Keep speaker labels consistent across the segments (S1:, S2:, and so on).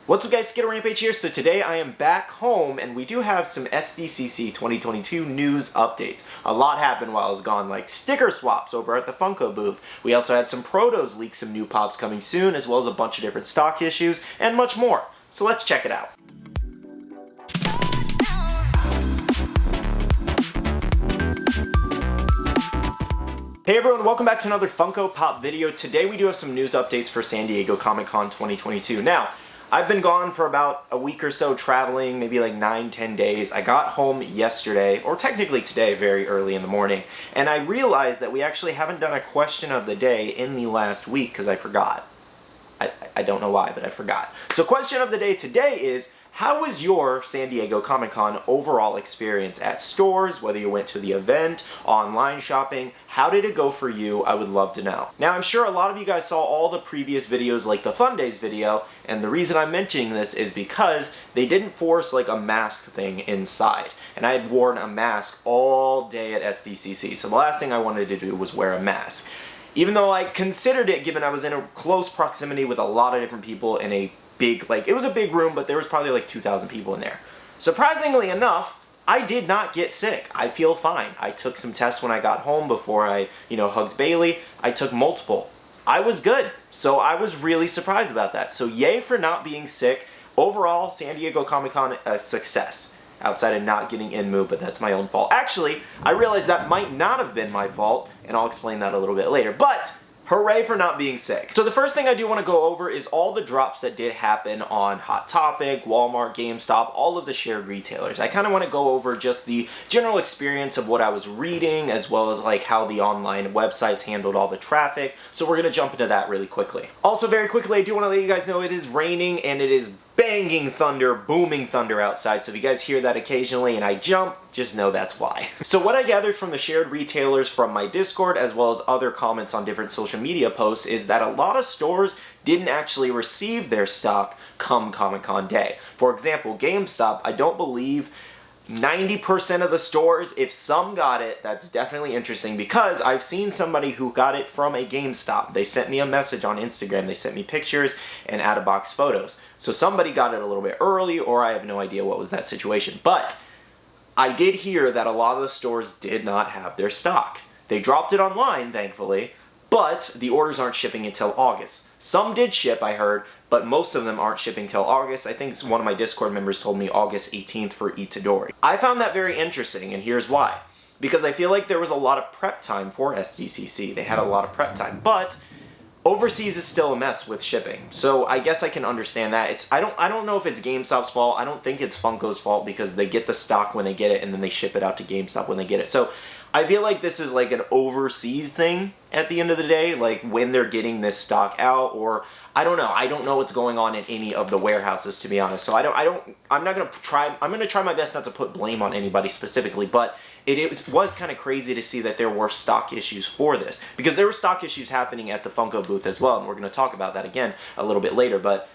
S1: What's up guys, Skittlerampage here. So today I am back home and we do have some Sdcc 2022 news updates. A lot happened while I was gone, like sticker swaps over at the Funko booth. We also had some Protos leak some new pops coming soon, as well as a bunch of different stock issues and much more. So let's check it out. Hey everyone, welcome back to another Funko Pop video. Today we do have some news updates for San Diego Comic-Con 2022. Now, I've been gone for about a week or so traveling, maybe like 9-10 days. I got home yesterday, or technically today, very early in the morning, and I realized that we actually haven't done a question of the day in the last week because I forgot. I don't know why, but I forgot. So question of the day today is, how was your San Diego Comic-Con overall experience at stores, whether you went to the event, online shopping? How did it go for you? I would love to know. Now, I'm sure a lot of you guys saw all the previous videos like the Fun Days video, and the reason I'm mentioning this is because they didn't force like a mask thing inside. And I had worn a mask all day at Sdcc, so the last thing I wanted to do was wear a mask. Even though I considered it, given I was in a close proximity with a lot of different people in a big, like, it was a big room, but there was probably like 2,000 people in there. Surprisingly enough, I did not get sick. I feel fine. I took some tests when I got home before I, hugged Bailey. I took multiple. I was good. So I was really surprised about that. So yay for not being sick. Overall, San Diego Comic-Con, a success. Outside of not getting InMove, but that's my own fault. Actually, I realized that might not have been my fault, and I'll explain that a little bit later. But hooray for not being sick. So the first thing I do want to go over is all the drops that did happen on Hot Topic, Walmart, GameStop, all of the shared retailers. I kind of want to go over just the general experience of what I was reading, as well as like how the online websites handled all the traffic. So we're going to jump into that really quickly. Also, very quickly, I do want to let you guys know it is raining and it is banging thunder, booming thunder outside, so if you guys hear that occasionally and I jump, just know that's why. So what I gathered from the shared retailers from my Discord, as well as other comments on different social media posts, is that a lot of stores didn't actually receive their stock come Comic-Con day. For example, GameStop, I don't believe 90% of the stores, if some got it, that's definitely interesting because I've seen somebody who got it from a GameStop. They sent me a message on Instagram, they sent me pictures and out-of-box photos. So somebody got it a little bit early, or I have no idea what was that situation. But I did hear that a lot of the stores did not have their stock. They dropped it online, thankfully, but the orders aren't shipping until August. Some did ship, I heard, but most of them aren't shipping till August. I think one of my Discord members told me August 18th for Itadori. I found that very interesting, and here's why. Because I feel like there was a lot of prep time for Sdcc. They had a lot of prep time, but overseas is still a mess with shipping. So I guess I can understand that. I don't know if it's GameStop's fault. I don't think it's Funko's fault because they get the stock when they get it and then they ship it out to GameStop when they get it. So I feel like this is like an overseas thing at the end of the day, like when they're getting this stock out, or I don't know. I don't know what's going on in any of the warehouses, to be honest. So I'm going to try my best not to put blame on anybody specifically, but it was kind of crazy to see that there were stock issues for this, because there were stock issues happening at the Funko booth as well, and we're going to talk about that again a little bit later. But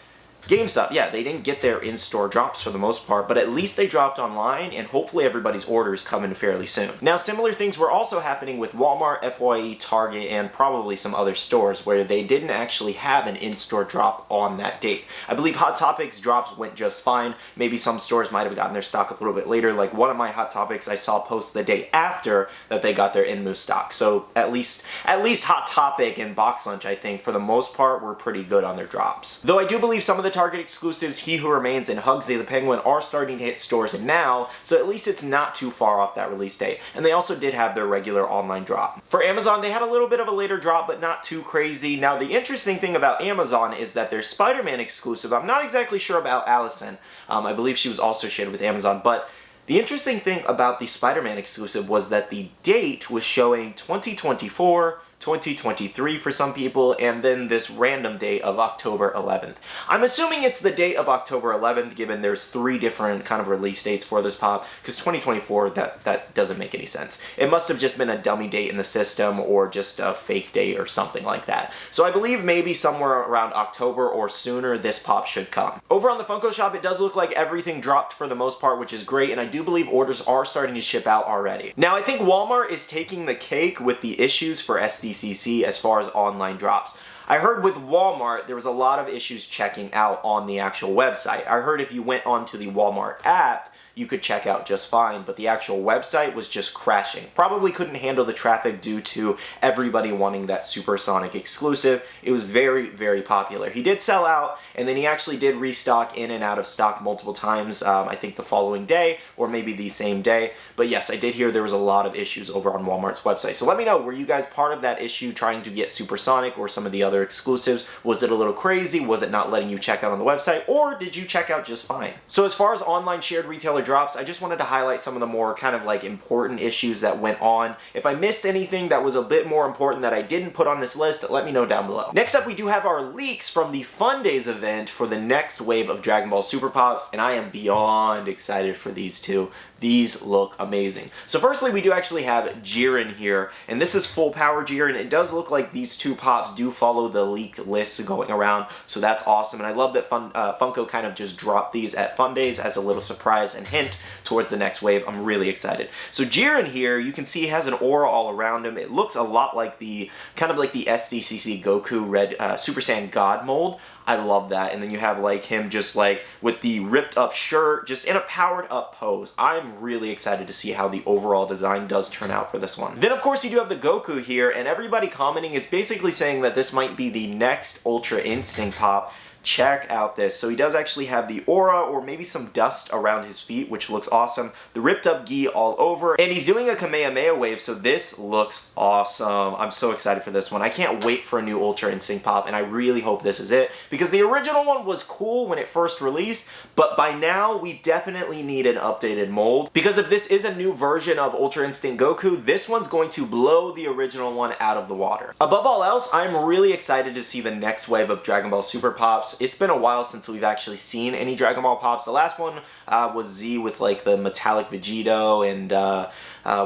S1: GameStop, yeah, they didn't get their in-store drops for the most part, but at least they dropped online, and hopefully everybody's orders come in fairly soon. Now, similar things were also happening with Walmart, FYE, Target, and probably some other stores where they didn't actually have an in-store drop on that date. I believe Hot Topics drops went just fine. Maybe some stores might have gotten their stock a little bit later. Like one of my Hot Topics I saw post the day after that they got their InMove stock. So at least Hot Topic and Box Lunch, I think, for the most part, were pretty good on their drops. Though I do believe some of the Target exclusives, He Who Remains and Hugsy the Penguin, are starting to hit stores now, so at least it's not too far off that release date. And they also did have their regular online drop. For Amazon, they had a little bit of a later drop, but not too crazy. Now, the interesting thing about Amazon is that their Spider-Man exclusive, I'm not exactly sure about Allison. I believe she was also shared with Amazon, but the interesting thing about the Spider-Man exclusive was that the date was showing 2024, 2023 for some people, and then this random date of October 11th. I'm assuming it's the date of October 11th, given there's 3 different kind of release dates for this pop, because 2024, that doesn't make any sense. It must have just been a dummy date in the system, or just a fake date or something like that. So I believe maybe somewhere around October or sooner this pop should come. Over on the Funko shop, it does look like everything dropped for the most part, which is great, and I do believe orders are starting to ship out already. Now, I think Walmart is taking the cake with the issues for Sdcc as far as online drops. I heard with Walmart, there was a lot of issues checking out on the actual website. I heard if you went onto the Walmart app, you could check out just fine, but the actual website was just crashing. Probably couldn't handle the traffic due to everybody wanting that Supersonic exclusive. It was very, very popular. He did sell out, and then he actually did restock in and out of stock multiple times, I think the following day, or maybe the same day. But yes, I did hear there was a lot of issues over on Walmart's website. So let me know, were you guys part of that issue trying to get Supersonic or some of the other exclusives? Was it a little crazy? Was it not letting you check out on the website? Or did you check out just fine? So as far as online shared retailer drops, I just wanted to highlight some of the more kind of like important issues that went on. If I missed anything that was a bit more important that I didn't put on this list, let me know down below. Next up, we do have our leaks from the Fun Days event for the next wave of Dragon Ball Super Pops, and I am beyond excited for these two. These look amazing. So firstly, we do actually have Jiren here, and this is full power Jiren. It does look like these two pops do follow the leaked lists going around, so that's awesome. And I love that Funko kind of just dropped these at Fun Days as a little surprise and hint towards the next wave. I'm really excited. So Jiren here, you can see he has an aura all around him. It looks a lot like the, kind of like the Sdcc Goku Red Super Saiyan God mold. I love that. And then you have like him just like with the ripped up shirt, just in a powered up pose. I'm really excited to see how the overall design does turn out for this one. Then of course you do have the Goku here, and everybody commenting is basically saying that this might be the next Ultra Instinct pop. Check out this. So he does actually have the aura or maybe some dust around his feet, which looks awesome. The ripped up gi all over. And he's doing a Kamehameha wave, so this looks awesome. I'm so excited for this one. I can't wait for a new Ultra Instinct pop, and I really hope this is it. Because the original one was cool when it first released, but by now we definitely need an updated mold. Because if this is a new version of Ultra Instinct Goku, this one's going to blow the original one out of the water. Above all else, I'm really excited to see the next wave of Dragon Ball Super Pops. It's been a while since we've actually seen any Dragon Ball Pops. The last one was Z with like the metallic Vegito, and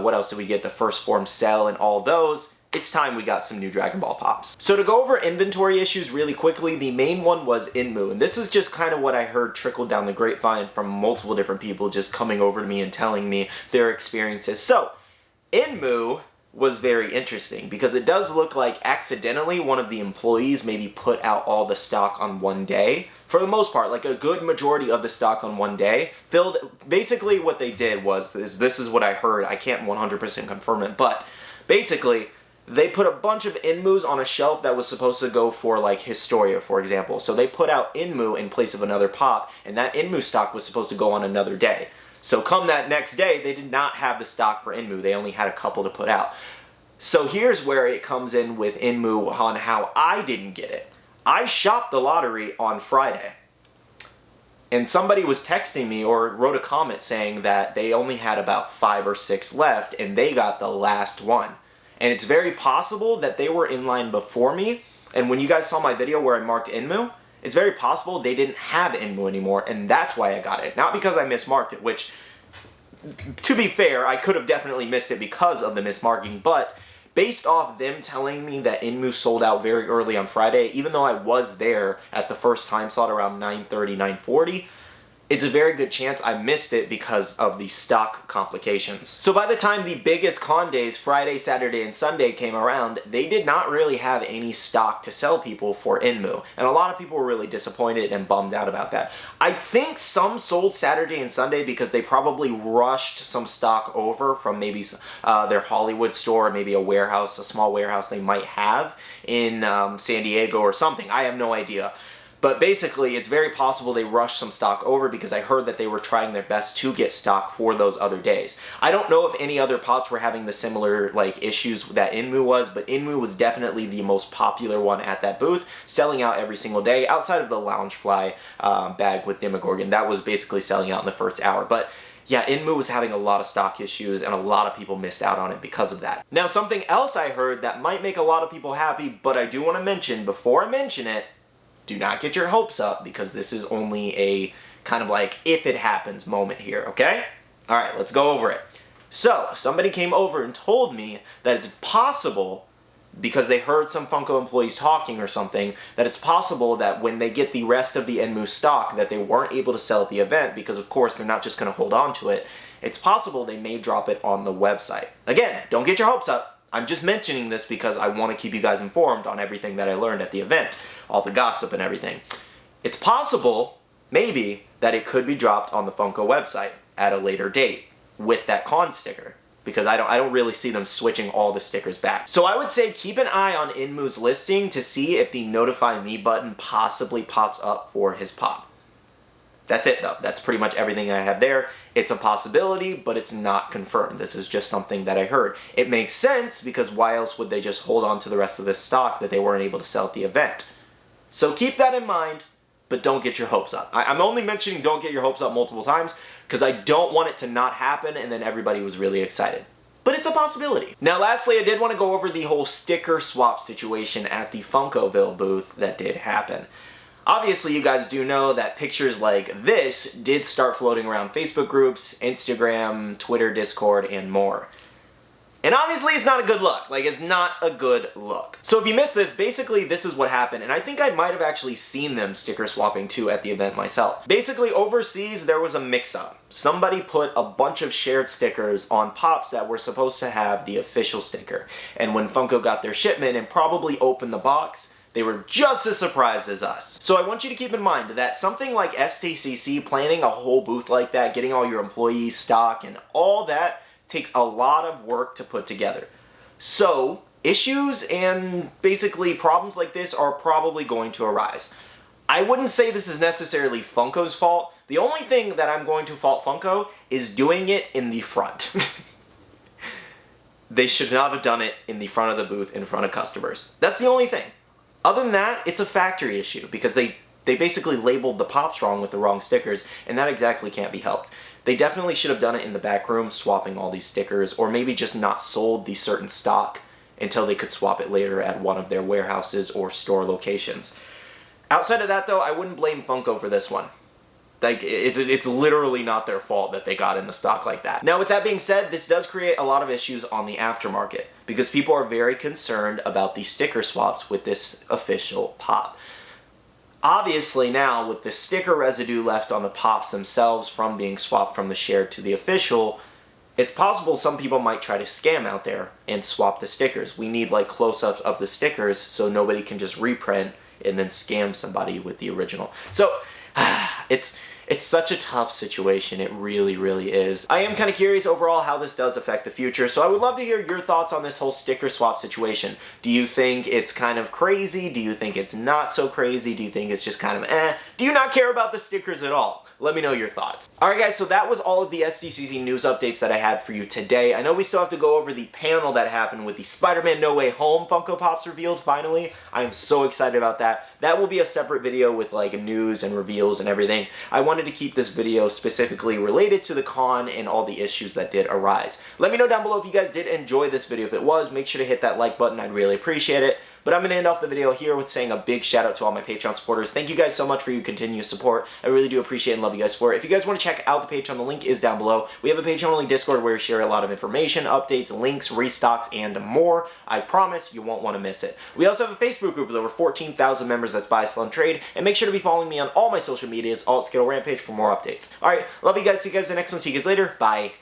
S1: what else did we get? The first form Cell and all those. It's time we got some new Dragon Ball Pops. So to go over inventory issues really quickly, the main one was Inmu, and this is just kind of what I heard trickled down the grapevine from multiple different people just coming over to me and telling me their experiences. So Inmu was very interesting because it does look like accidentally one of the employees maybe put out all the stock on one day. For the most part, like a good majority of the stock on one day. Basically what they did was, this is what I heard, I can't 100% confirm it, but basically they put a bunch of Inmus on a shelf that was supposed to go for like Historia, for example. So they put out Inmu in place of another pop, and that Inmu stock was supposed to go on another day. So come that next day, they did not have the stock for Inmu. They only had a couple to put out. So here's where it comes in with Inmu on how I didn't get it. I shopped the lottery on Friday, and somebody was texting me or wrote a comment saying that they only had about 5 or 6 left, and they got the last one. And it's very possible that they were in line before me, and when you guys saw my video where I marked Inmu, it's very possible they didn't have Inmu anymore, and that's why I got it. Not because I mismarked it, which, to be fair, I could have definitely missed it because of the mismarking, but based off them telling me that Inmu sold out very early on Friday, even though I was there at the first time slot around 9:30, 9:40, it's a very good chance I missed it because of the stock complications. So by the time the biggest con days, Friday, Saturday, and Sunday came around, they did not really have any stock to sell people for Inmu. And a lot of people were really disappointed and bummed out about that. I think some sold Saturday and Sunday because they probably rushed some stock over from maybe their Hollywood store, maybe a warehouse, a small warehouse they might have in San Diego or something. I have no idea. But basically, it's very possible they rushed some stock over because I heard that they were trying their best to get stock for those other days. I don't know if any other pops were having the similar like issues that Inmu was, but Inmu was definitely the most popular one at that booth, selling out every single day, outside of the Loungefly bag with Demogorgon. That was basically selling out in the first hour. But yeah, Inmu was having a lot of stock issues, and a lot of people missed out on it because of that. Now, something else I heard that might make a lot of people happy, but I do want to mention, before I mention it, do not get your hopes up, because this is only a kind of like if it happens moment here, okay? Alright, let's go over it. So, somebody came over and told me that it's possible, because they heard some Funko employees talking or something, that it's possible that when they get the rest of the Inmu stock that they weren't able to sell at the event, because of course they're not just going to hold on to it, it's possible they may drop it on the website. Again, don't get your hopes up. I'm just mentioning this because I want to keep you guys informed on everything that I learned at the event, all the gossip and everything. It's possible, maybe, that it could be dropped on the Funko website at a later date with that con sticker, because I don't really see them switching all the stickers back. So I would say keep an eye on Inmu's listing to see if the Notify Me button possibly pops up for his pop. That's it though. That's pretty much everything I have there. It's a possibility, but it's not confirmed. This is just something that I heard. It makes sense because why else would they just hold on to the rest of this stock that they weren't able to sell at the event? So keep that in mind, but don't get your hopes up. I'm only mentioning don't get your hopes up multiple times because I don't want it to not happen and then everybody was really excited. But it's a possibility. Now lastly, I did want to go over the whole sticker swap situation at the Funkoville booth that did happen. Obviously, you guys do know that pictures like this did start floating around Facebook groups, Instagram, Twitter, Discord, and more. And obviously, it's not a good look. Like, it's not a good look. So if you missed this, basically this is what happened, and I think I might have actually seen them sticker swapping too at the event myself. Basically, overseas, there was a mix-up. Somebody put a bunch of shared stickers on pops that were supposed to have the official sticker. And when Funko got their shipment and probably opened the box, they were just as surprised as us. So I want you to keep in mind that something like Sdcc, planning a whole booth like that, getting all your employees, stock, and all that takes a lot of work to put together. So issues and basically problems like this are probably going to arise. I wouldn't say this is necessarily Funko's fault. The only thing that I'm going to fault Funko is doing it in the front. They should not have done it in the front of the booth in front of customers. That's the only thing. Other than that, it's a factory issue because they basically labeled the pops wrong with the wrong stickers, and that exactly can't be helped. They definitely should have done it in the back room, swapping all these stickers, or maybe just not sold the certain stock until they could swap it later at one of their warehouses or store locations. Outside of that though, I wouldn't blame Funko for this one. Like, it's literally not their fault that they got in the stock like that. Now with that being said, this does create a lot of issues on the aftermarket because people are very concerned about the sticker swaps with this official pop. Obviously now, with the sticker residue left on the pops themselves from being swapped from the shared to the official, it's possible some people might try to scam out there and swap the stickers. We need like close-ups of the stickers so nobody can just reprint and then scam somebody with the original. So, it's such a tough situation, it really, really is. I am kind of curious overall how this does affect the future, so I would love to hear your thoughts on this whole sticker swap situation. Do you think it's kind of crazy? Do you think it's not so crazy? Do you think it's just kind of eh? Do you not care about the stickers at all? Let me know your thoughts. Alright guys, so that was all of the Sdcc news updates that I had for you today. I know we still have to go over the panel that happened with the Spider-Man No Way Home Funko Pops revealed finally. I am so excited about that. That will be a separate video with like news and reveals and everything. I wanted to keep this video specifically related to the con and all the issues that did arise. Let me know down below if you guys did enjoy this video. If it was, make sure to hit that like button. I'd really appreciate it. But I'm going to end off the video here with saying a big shout out to all my Patreon supporters. Thank you guys so much for your continuous support. I really do appreciate and love you guys for it. If you guys want to check out the Patreon, the link is down below. We have a Patreon-only Discord where we share a lot of information, updates, links, restocks, and more. I promise you won't want to miss it. We also have a Facebook group with over 14,000 members that's buy, sell, and trade. And make sure to be following me on all my social medias, all at Skittlerampage for more updates. Alright, love you guys. See you guys in the next one. See you guys later. Bye.